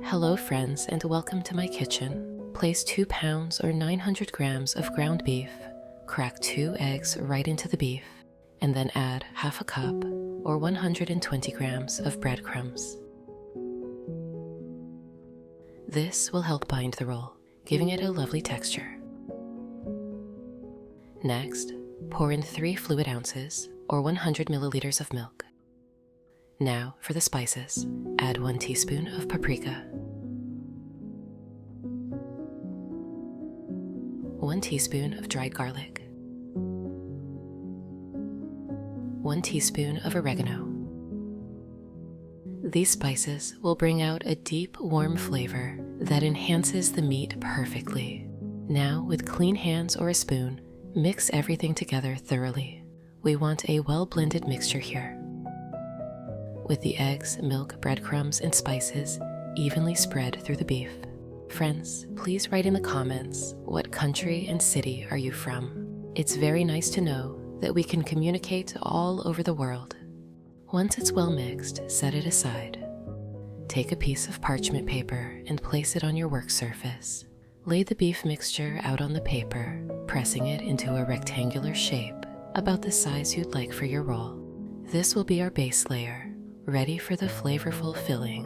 Hello friends, and welcome to my kitchen. Place 2 pounds or 900 grams of ground beef, crack 2 eggs right into the beef, and then add half a cup or 120 grams of breadcrumbs. This will help bind the roll, giving it a lovely texture. Next, pour in 3 fluid ounces or 100 milliliters of milk. Now for the spices, add 1 teaspoon of paprika, 1 teaspoon of dried garlic, 1 teaspoon of oregano. These spices will bring out a deep, warm flavor that enhances the meat perfectly. Now, with clean hands or a spoon, mix everything together thoroughly. We want a well-blended mixture here. With the eggs, milk, breadcrumbs, and spices evenly spread through the beef. Friends, please write in the comments, what country and city are you from? It's very nice to know that we can communicate all over the world. Once it's well mixed, set it aside. Take a piece of parchment paper and place it on your work surface. Lay the beef mixture out on the paper, pressing it into a rectangular shape, about the size you'd like for your roll. This will be our base layer, ready for the flavorful filling.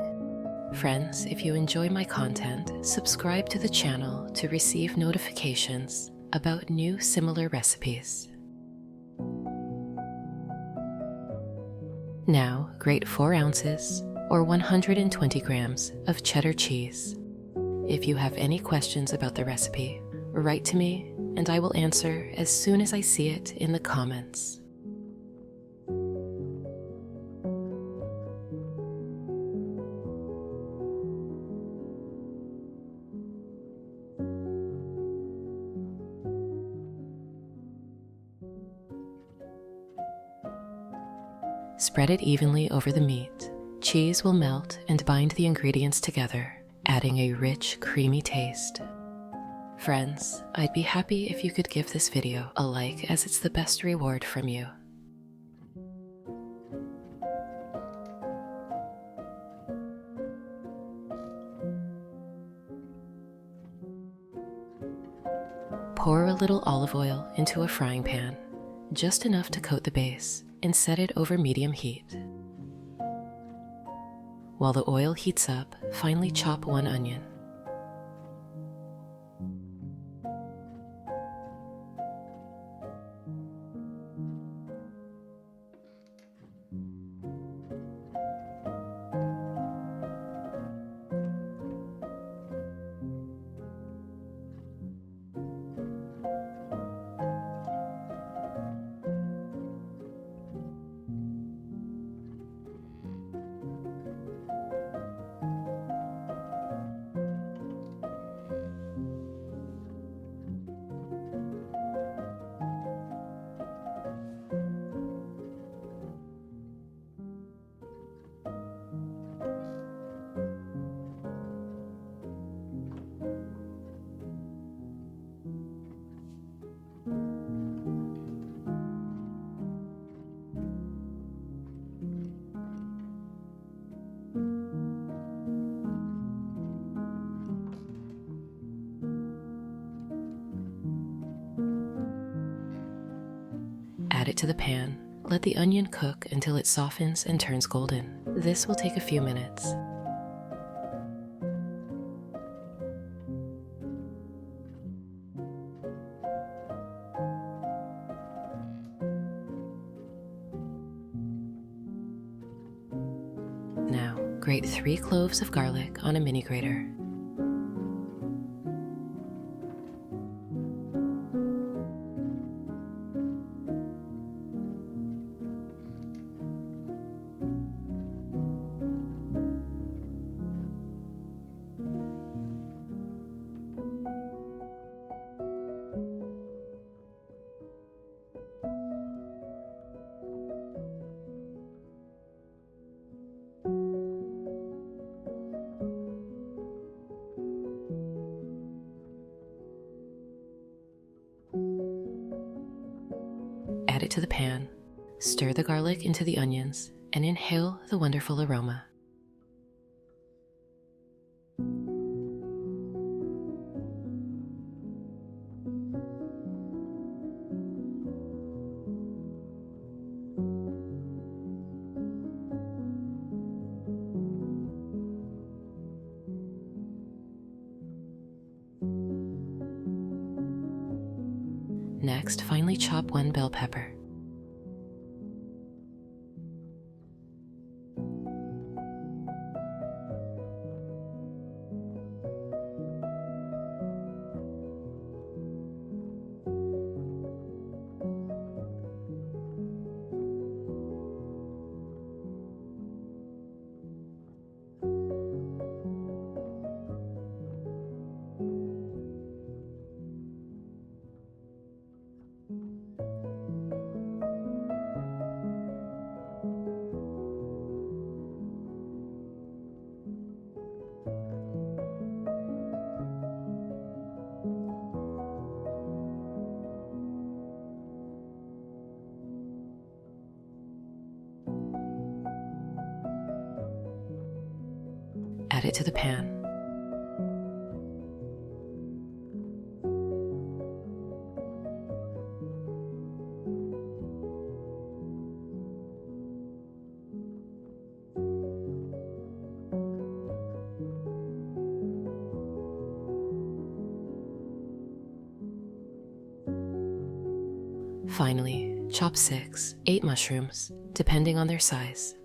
Friends, if you enjoy my content, subscribe to the channel to receive notifications about new similar recipes. Now, grate 4 ounces or 120 grams of cheddar cheese. If you have any questions about the recipe, write to me and I will answer as soon as I see it in the comments. Spread it evenly over the meat. Cheese will melt and bind the ingredients together, adding a rich, creamy taste. Friends, I'd be happy if you could give this video a like, as it's the best reward from you. Pour a little olive oil into a frying pan, just enough to coat the base, and set it over medium heat. While the oil heats up, finely chop 1 onion. Add it to the pan. Let the onion cook until it softens and turns golden. This will take a few minutes. Now, grate 3 cloves of garlic on a mini grater. Add it to the pan, stir the garlic into the onions, and inhale the wonderful aroma. Next, finely chop 1 bell pepper. Add it to the pan. Finally, chop 6, 8 mushrooms, depending on their size.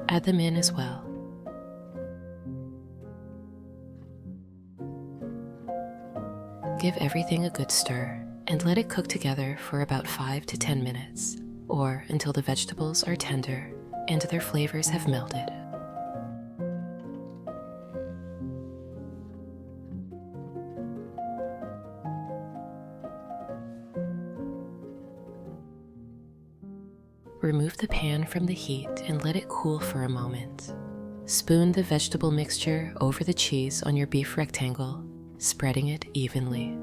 Add them in as well. Give everything a good stir and let it cook together for about 5 to 10 minutes, or until the vegetables are tender and their flavors have melted. Remove the pan from the heat and let it cool for a moment. Spoon the vegetable mixture over the cheese on your beef rectangle, spreading it evenly.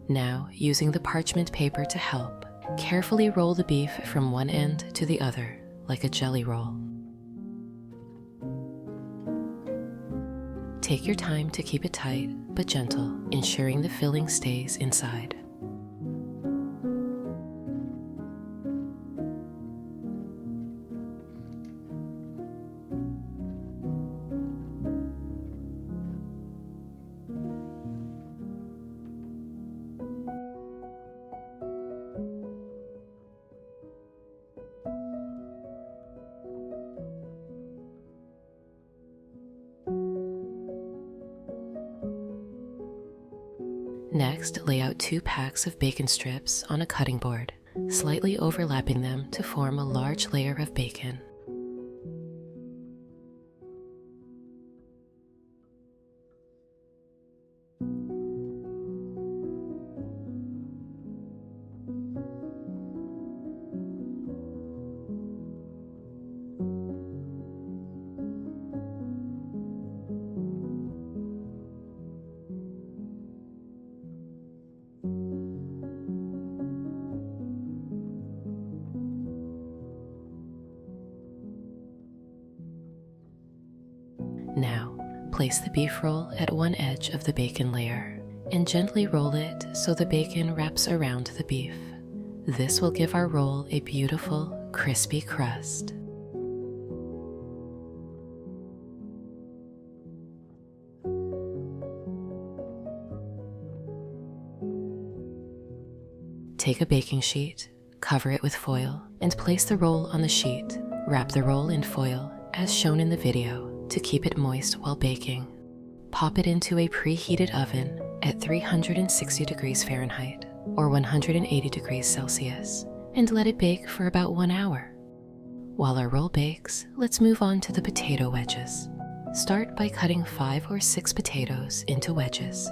Now, using the parchment paper to help, carefully roll the beef from one end to the other, like a jelly roll. Take your time to keep it tight but gentle, ensuring the filling stays inside. Next, lay out 2 packs of bacon strips on a cutting board, slightly overlapping them to form a large layer of bacon. Now, place the beef roll at one edge of the bacon layer and gently roll it so the bacon wraps around the beef. This will give our roll a beautiful, crispy crust. Take a baking sheet, cover it with foil, and place the roll on the sheet. Wrap the roll in foil, as shown in the video, to keep it moist while baking. Pop it into a preheated oven at 360 degrees Fahrenheit or 180 degrees Celsius, and let it bake for about 1 hour. While our roll bakes, let's move on to the potato wedges. Start by cutting 5 or 6 potatoes into wedges.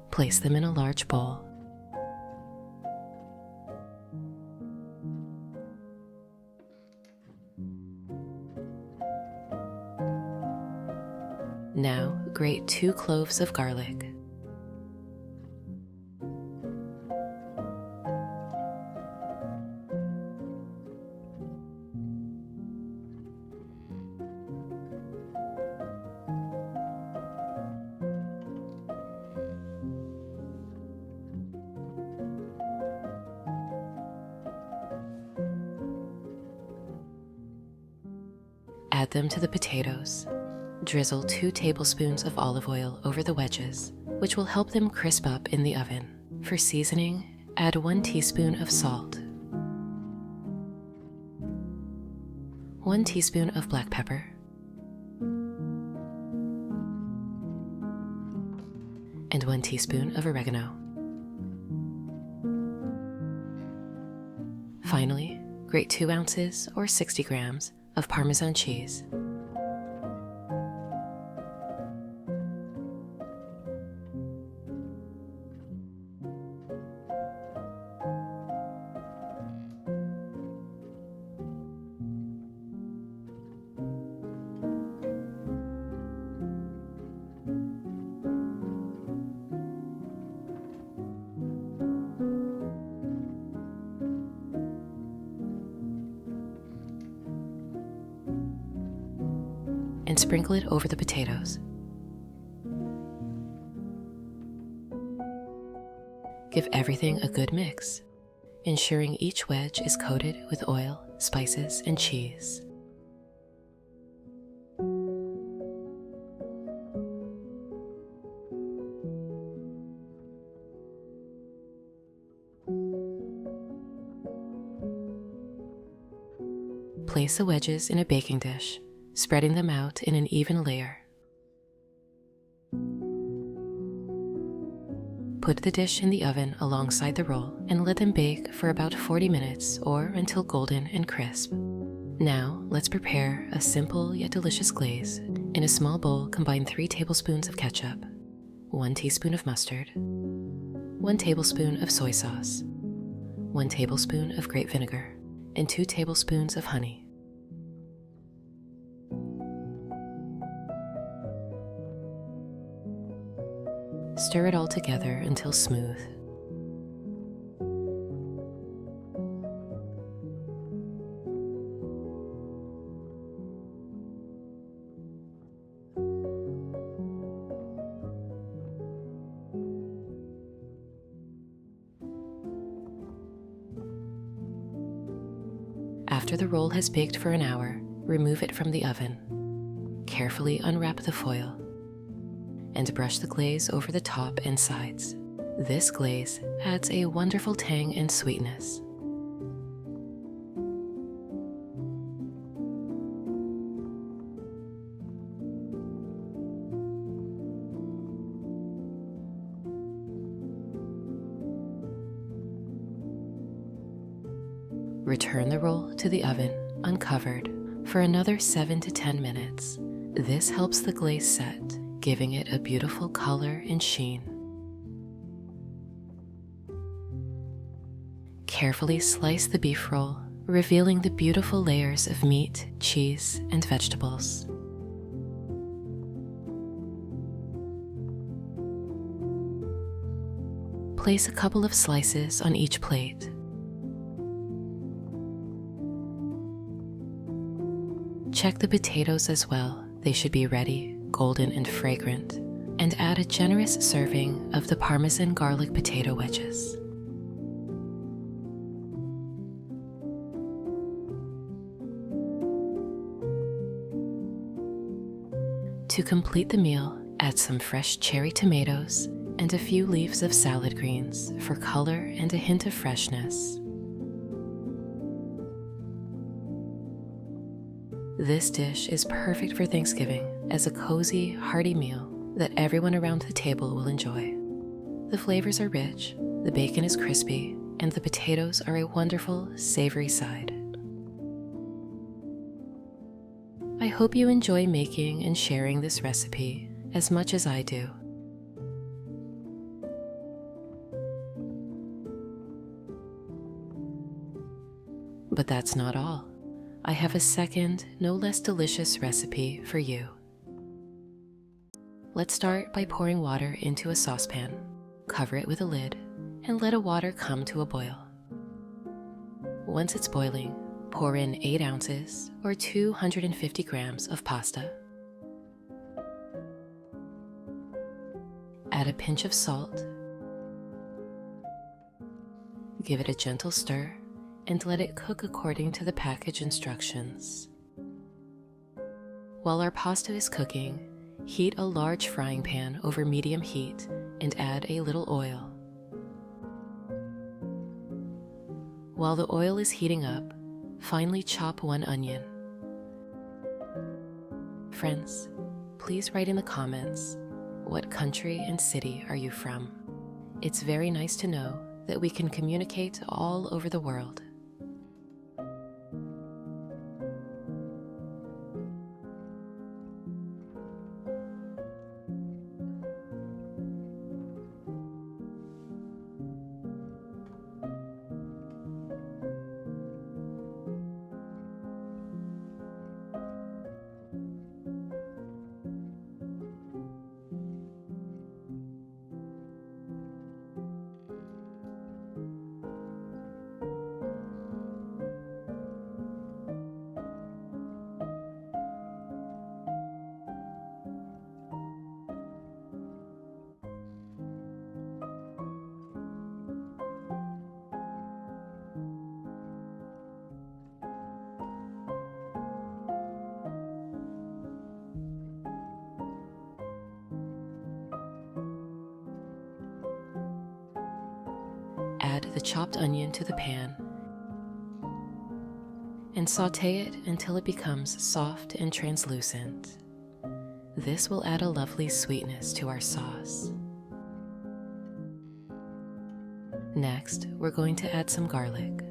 Place them in a large bowl. Now, grate 2 cloves of garlic. Add them to the potatoes. Drizzle 2 tablespoons of olive oil over the wedges, which will help them crisp up in the oven. For seasoning, add 1 teaspoon of salt, 1 teaspoon of black pepper, and 1 teaspoon of oregano. Finally, grate 2 ounces or 60 grams of Parmesan cheese. And sprinkle it over the potatoes. Give everything a good mix, ensuring each wedge is coated with oil, spices, and cheese. Place the wedges in a baking dish, spreading them out in an even layer. Put the dish in the oven alongside the roll and let them bake for about 40 minutes or until golden and crisp. Now, let's prepare a simple yet delicious glaze. In a small bowl, combine 3 tablespoons of ketchup, 1 teaspoon of mustard, 1 tablespoon of soy sauce, 1 tablespoon of grape vinegar, and 2 tablespoons of honey. Stir it all together until smooth. After the roll has baked for an hour, remove it from the oven. Carefully unwrap the foil and brush the glaze over the top and sides. This glaze adds a wonderful tang and sweetness. Return the roll to the oven uncovered for another 7 to 10 minutes. This helps the glaze set, giving it a beautiful color and sheen. Carefully slice the beef roll, revealing the beautiful layers of meat, cheese, and vegetables. Place a couple of slices on each plate. Check the potatoes as well. They should be ready, golden and fragrant, and add a generous serving of the Parmesan garlic potato wedges. To complete the meal, add some fresh cherry tomatoes and a few leaves of salad greens for color and a hint of freshness. This dish is perfect for Thanksgiving as a cozy, hearty meal that everyone around the table will enjoy. The flavors are rich, the bacon is crispy, and the potatoes are a wonderful, savory side. I hope you enjoy making and sharing this recipe as much as I do. But that's not all. I have a second, no less delicious recipe for you. Let's start by pouring water into a saucepan. Cover it with a lid and let the water come to a boil. Once it's boiling, pour in 8 ounces or 250 grams of pasta. Add a pinch of salt. Give it a gentle stir and let it cook according to the package instructions. While our pasta is cooking, heat a large frying pan over medium heat and add a little oil. While the oil is heating up, finely chop 1 onion. Friends, please write in the comments, what country and city are you from? It's very nice to know that we can communicate all over the world. Add the chopped onion to the pan and saute it until it becomes soft and translucent. This will add a lovely sweetness to our sauce. Next, we're going to add some garlic.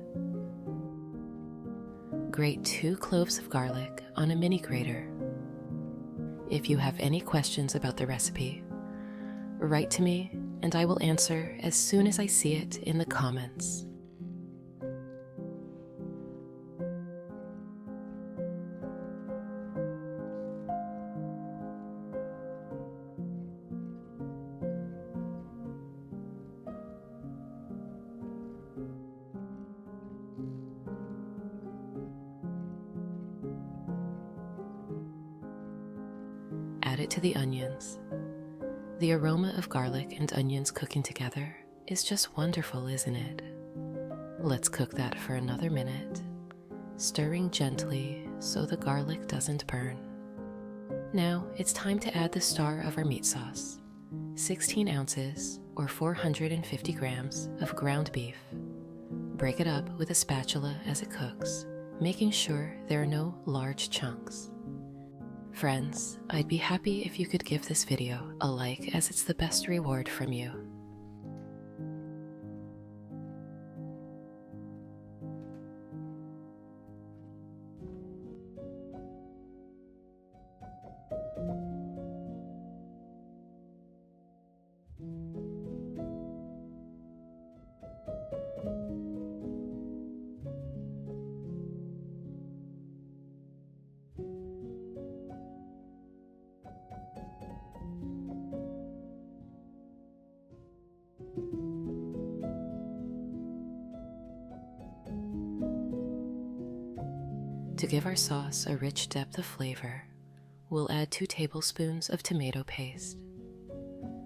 Grate 2 cloves of garlic on a mini grater. If you have any questions about the recipe, write to me and I will answer as soon as I see it in the comments. Add it to the onions. The aroma of garlic and onions cooking together is just wonderful, isn't it? Let's cook that for another minute, stirring gently so the garlic doesn't burn. Now it's time to add the star of our meat sauce, 16 ounces or 450 grams of ground beef. Break it up with a spatula as it cooks, making sure there are no large chunks. Friends, I'd be happy if you could give this video a like as it's the best reward from you. To give our sauce a rich depth of flavor, we'll add 2 tablespoons of tomato paste.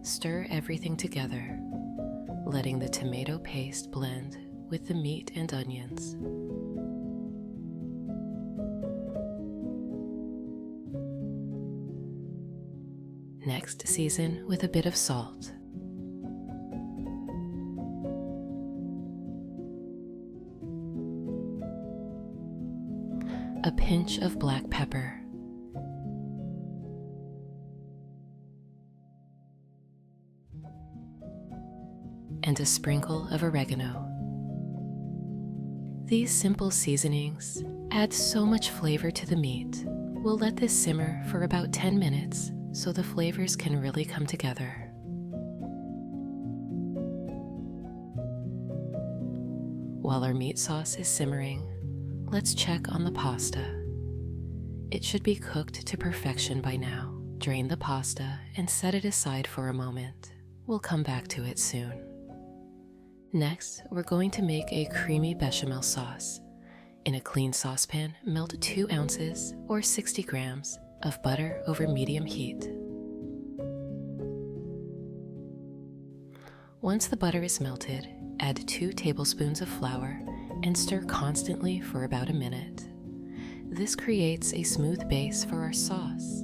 Stir everything together, letting the tomato paste blend with the meat and onions. Next, season with a bit of salt. A pinch of black pepper. And a sprinkle of oregano. These simple seasonings add so much flavor to the meat. We'll let this simmer for about 10 minutes so the flavors can really come together. While our meat sauce is simmering, let's check on the pasta. It should be cooked to perfection by now. Drain the pasta and set it aside for a moment. We'll come back to it soon. Next, we're going to make a creamy bechamel sauce. In a clean saucepan, melt 2 ounces or 60 grams of butter over medium heat. Once the butter is melted, add 2 tablespoons of flour and stir constantly for about a minute. This creates a smooth base for our sauce.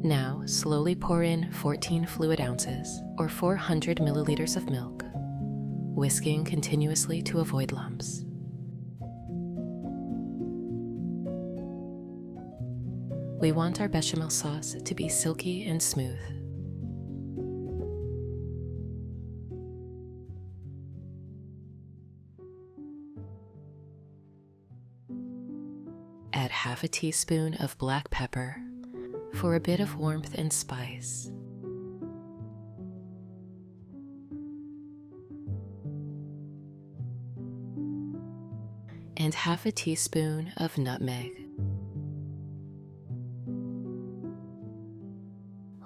Now, slowly pour in 14 fluid ounces or 400 milliliters of milk, whisking continuously to avoid lumps. We want our bechamel sauce to be silky and smooth. Add half a teaspoon of black pepper for a bit of warmth and spice. And half a teaspoon of nutmeg.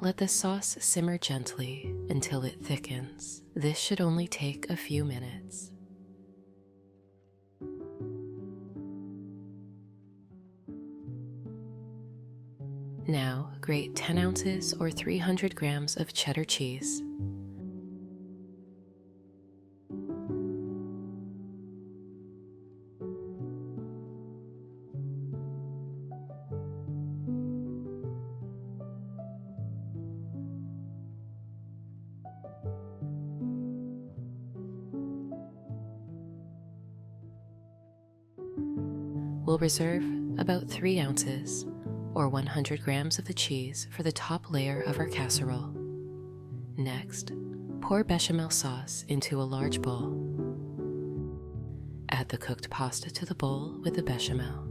Let the sauce simmer gently until it thickens. This should only take a few minutes. Now, grate 10 ounces or 300 grams of cheddar cheese. We'll reserve about 3 ounces or 100 grams of the cheese for the top layer of our casserole. Next, pour bechamel sauce into a large bowl. Add the cooked pasta to the bowl with the bechamel.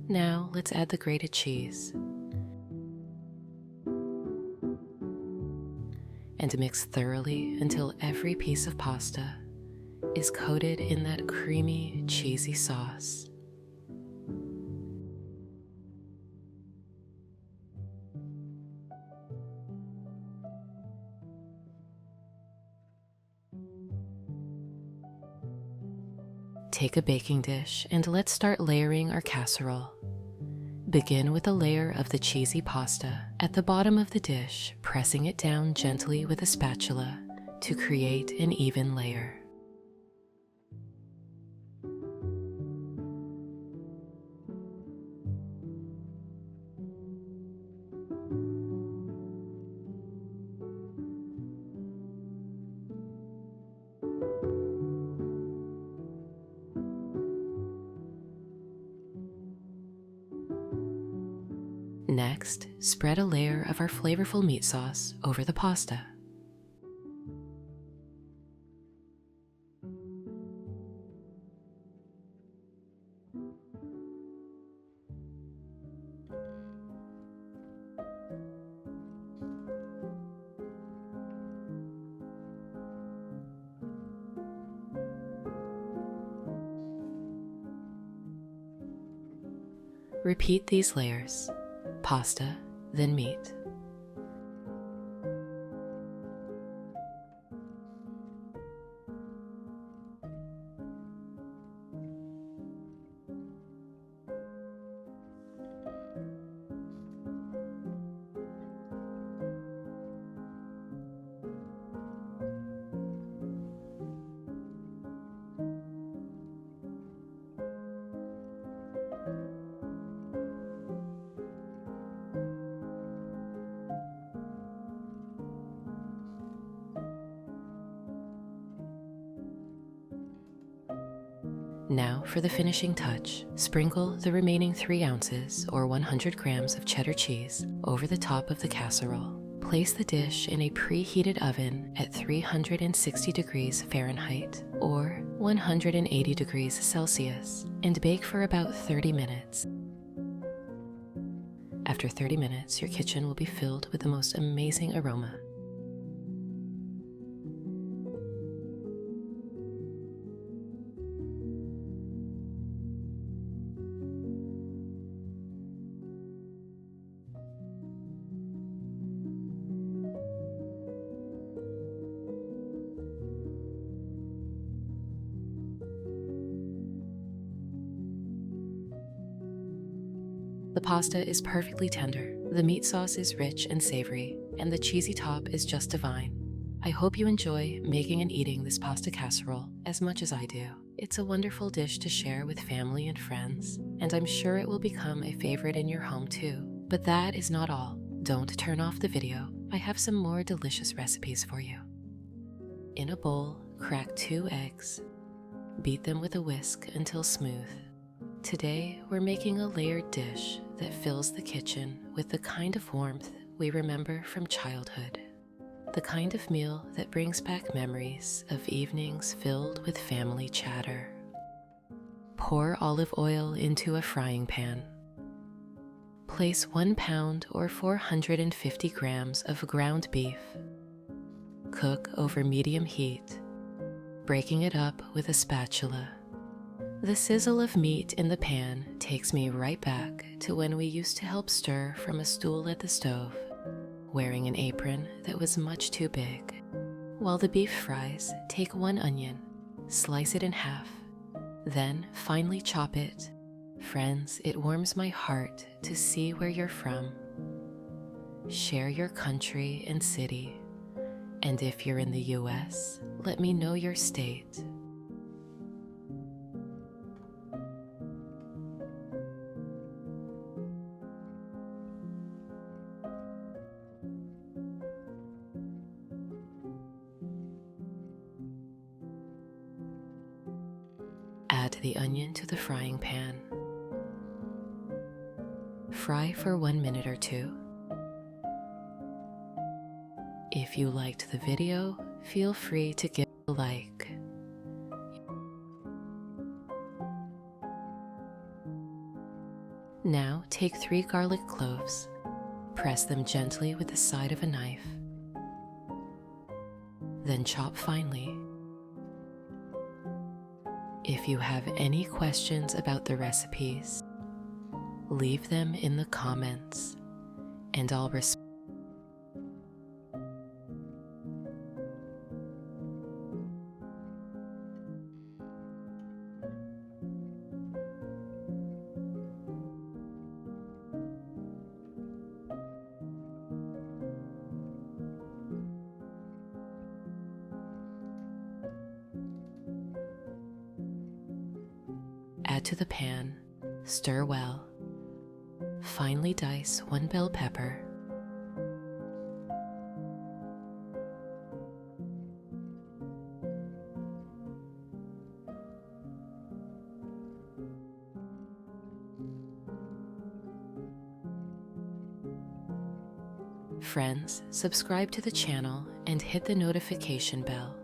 Now let's add the grated cheese and mix thoroughly until every piece of pasta is coated in that creamy, cheesy sauce. Take a baking dish and let's start layering our casserole. Begin with a layer of the cheesy pasta at the bottom of the dish, pressing it down gently with a spatula to create an even layer. Next, spread a layer of our flavorful meat sauce over the pasta. Repeat these layers, pasta, then meat. Now for the finishing touch, sprinkle the remaining 3 ounces or 100 grams of cheddar cheese over the top of the casserole. Place the dish in a preheated oven at 360 degrees Fahrenheit or 180 degrees Celsius and bake for about 30 minutes. After 30 minutes, your kitchen will be filled with the most amazing aroma. The pasta is perfectly tender, the meat sauce is rich and savory, and the cheesy top is just divine. I hope you enjoy making and eating this pasta casserole as much as I do. It's a wonderful dish to share with family and friends, and I'm sure it will become a favorite in your home too. But that is not all. Don't turn off the video. I have some more delicious recipes for you. In a bowl, crack 2 eggs. Beat them with a whisk until smooth. Today, we're making a layered dish that fills the kitchen with the kind of warmth we remember from childhood. The kind of meal that brings back memories of evenings filled with family chatter. Pour olive oil into a frying pan. Place 1 pound or 450 grams of ground beef. Cook over medium heat, breaking it up with a spatula. The sizzle of meat in the pan takes me right back to when we used to help stir from a stool at the stove, wearing an apron that was much too big. While the beef fries, take 1 onion, slice it in half, then finely chop it. Friends, it warms my heart to see where you're from. Share your country and city, and if you're in the US, let me know your state. Add the onion to the frying pan. Fry for 1 minute or 2. If you liked the video, feel free to give a like. Now take 3 garlic cloves. Press them gently with the side of a knife. Then chop finely. If you have any questions about the recipes, leave them in the comments, and I'll respond. Add to the pan, stir well. Finely dice 1 bell pepper. Friends, subscribe to the channel and hit the notification bell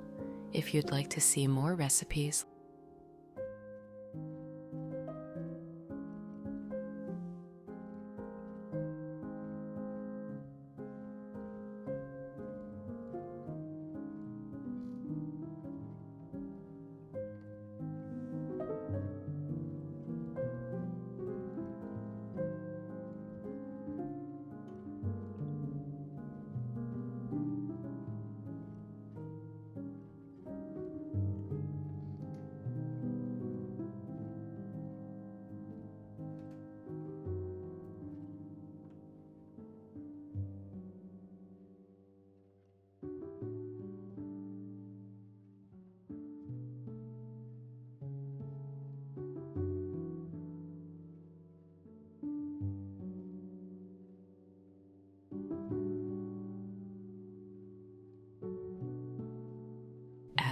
if you'd like to see more recipes.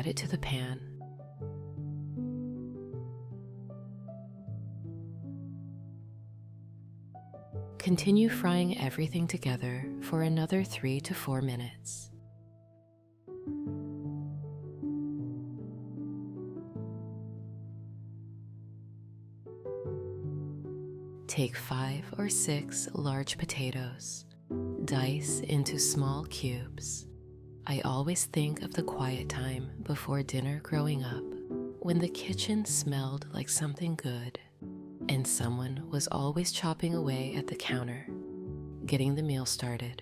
add it to the pan. Continue frying everything together for another 3 to 4 minutes. Take 5 or 6 large potatoes, dice into small cubes. I always think of the quiet time before dinner growing up, when the kitchen smelled like something good, and someone was always chopping away at the counter, getting the meal started.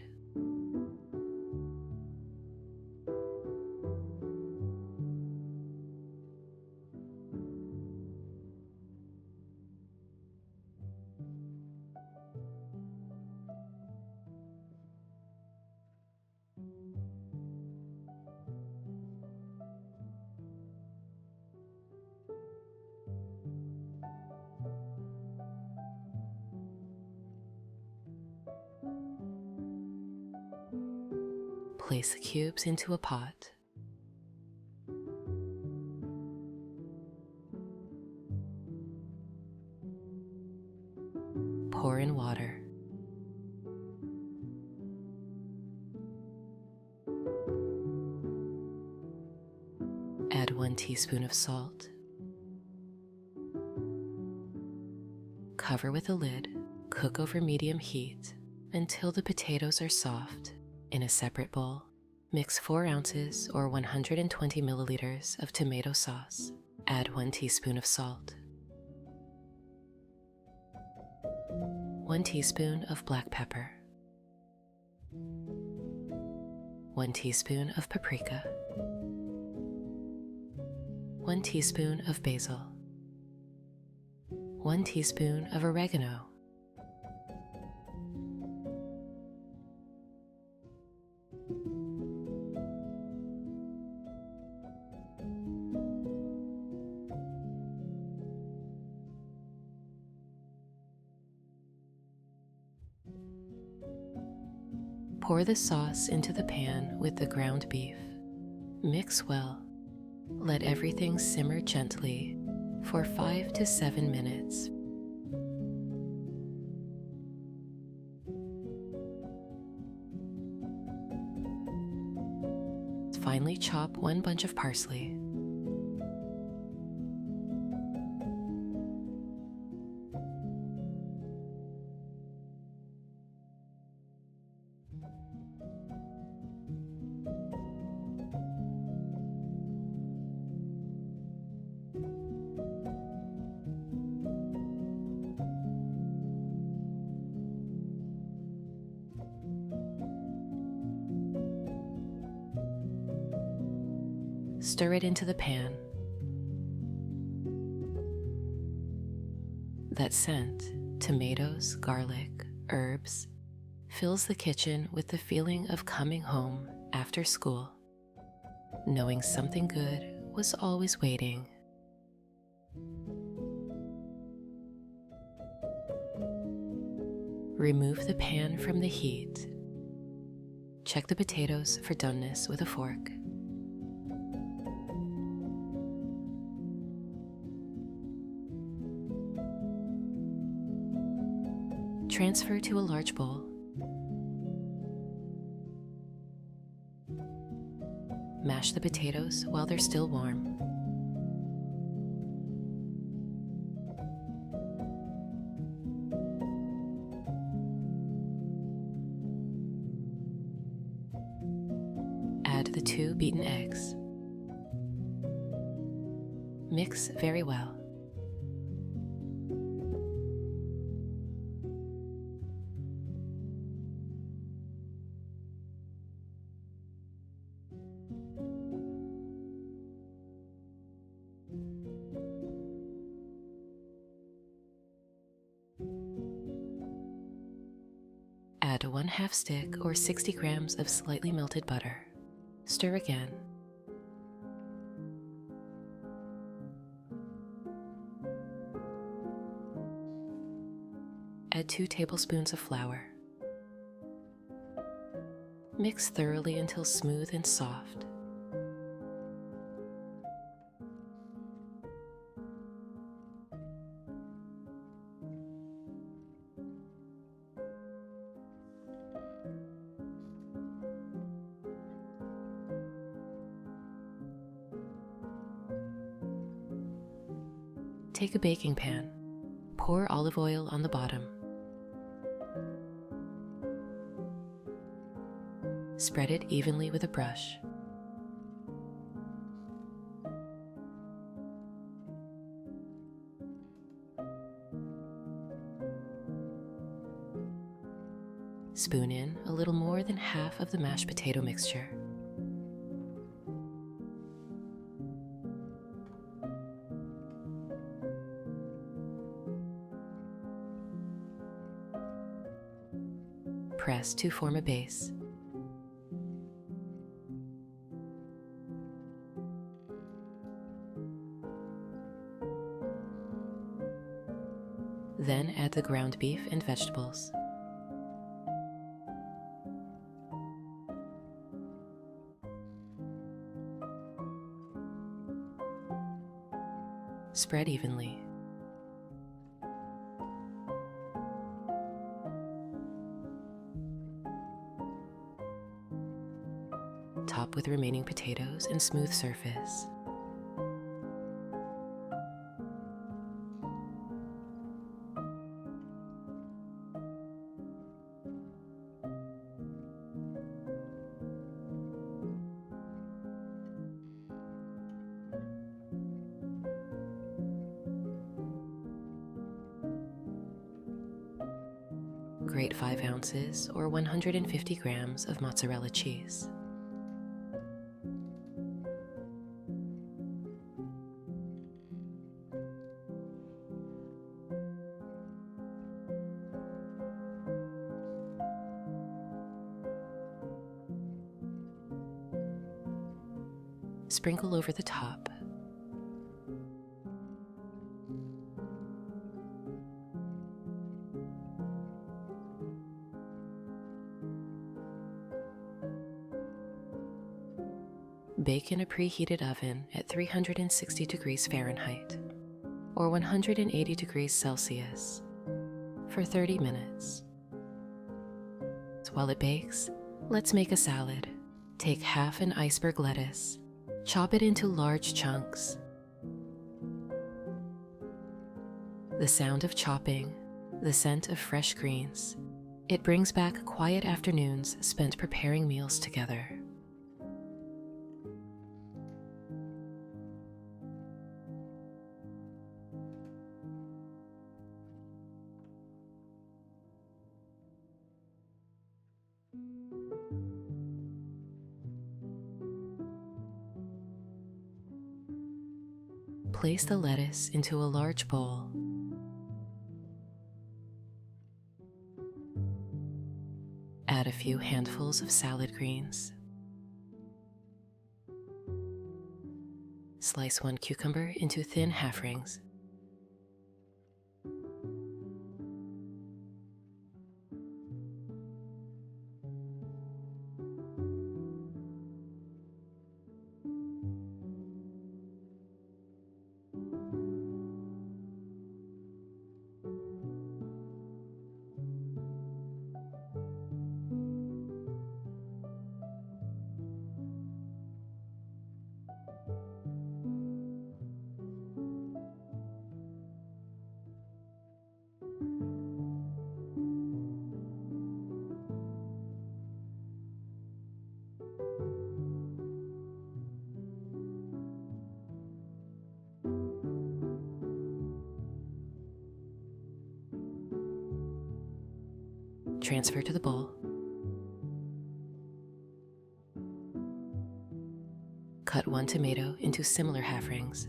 Place the cubes into a pot. Pour in water. Add 1 teaspoon of salt. Cover with a lid. Cook over medium heat until the potatoes are soft. In a separate bowl, mix 4 ounces or 120 milliliters of tomato sauce. Add 1 teaspoon of salt, 1 teaspoon of black pepper, 1 teaspoon of paprika, 1 teaspoon of basil, 1 teaspoon of oregano, pour the sauce into the pan with the ground beef. Mix well. Let everything simmer gently for 5 to 7 minutes. Finally, chop 1 bunch of parsley. Stir it into the pan. That scent, tomatoes, garlic, herbs, fills the kitchen with the feeling of coming home after school, knowing something good was always waiting. Remove the pan from the heat. Check the potatoes for doneness with a fork. Transfer to a large bowl. Mash the potatoes while they're still warm. Add the 2 beaten eggs. Mix very well. Add 1/2 stick or 60 grams of slightly melted butter. Stir again. Add 2 tablespoons of flour. Mix thoroughly until smooth and soft. Take a baking pan. Pour olive oil on the bottom. Spread it evenly with a brush. Spoon in a little more than half of the mashed potato mixture. Press to form a base. Then add the ground beef and vegetables. Spread evenly. Top with remaining potatoes and smooth surface. Grate 5 ounces or 150 grams of mozzarella cheese. Sprinkle over the top. Bake in a preheated oven at 360 degrees Fahrenheit or 180 degrees Celsius for 30 minutes. While it bakes, let's make a salad. Take half an iceberg lettuce, chop it into large chunks. The sound of chopping, the scent of fresh greens, it brings back quiet afternoons spent preparing meals together. Place the lettuce into a large bowl. Add a few handfuls of salad greens. Slice 1 cucumber into thin half rings. Transfer to the bowl. Cut 1 tomato into similar half rings.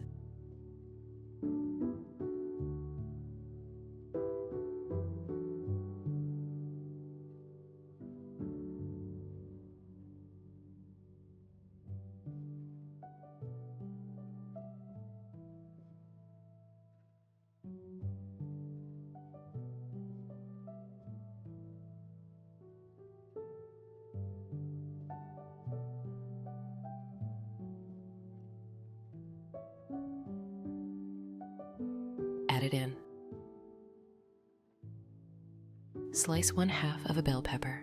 Add it in. Slice 1/2 of a bell pepper.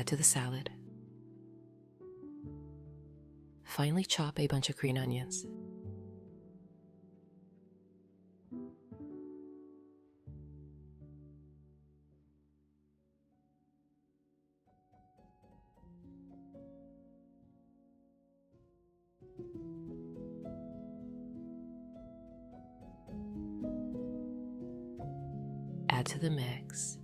add to the salad. Finely chop a bunch of green onions. Add to the mix.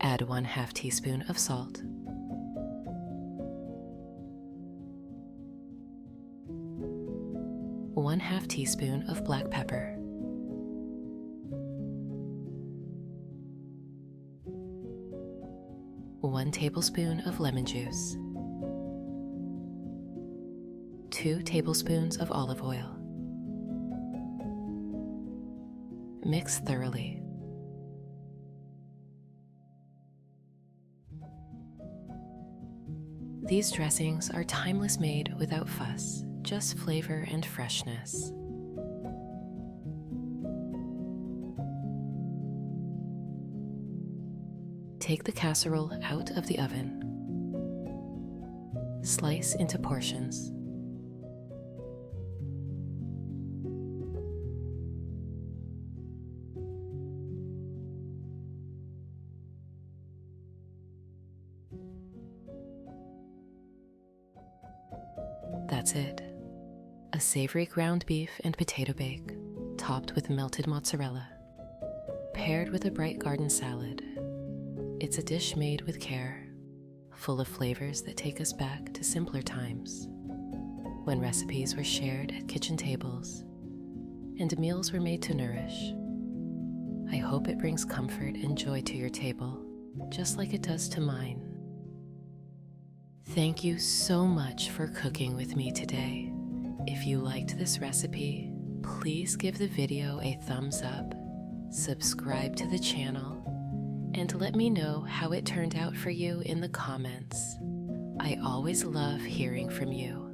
Add 1/2 teaspoon of salt. One-half teaspoon of black pepper. One tablespoon of lemon juice. 2 tablespoons of olive oil. Mix thoroughly. These dressings are timeless, made without fuss, just flavor and freshness. Take the casserole out of the oven. Slice into portions. That's it. A savory ground beef and potato bake, topped with melted mozzarella, paired with a bright garden salad. It's a dish made with care, full of flavors that take us back to simpler times, when recipes were shared at kitchen tables and meals were made to nourish. I hope it brings comfort and joy to your table, just like it does to mine. Thank you so much for cooking with me today. If you liked this recipe, please give the video a thumbs up, subscribe to the channel, and let me know how it turned out for you in the comments. I always love hearing from you.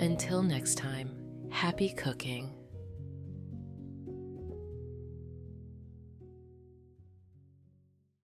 Until next time, happy cooking.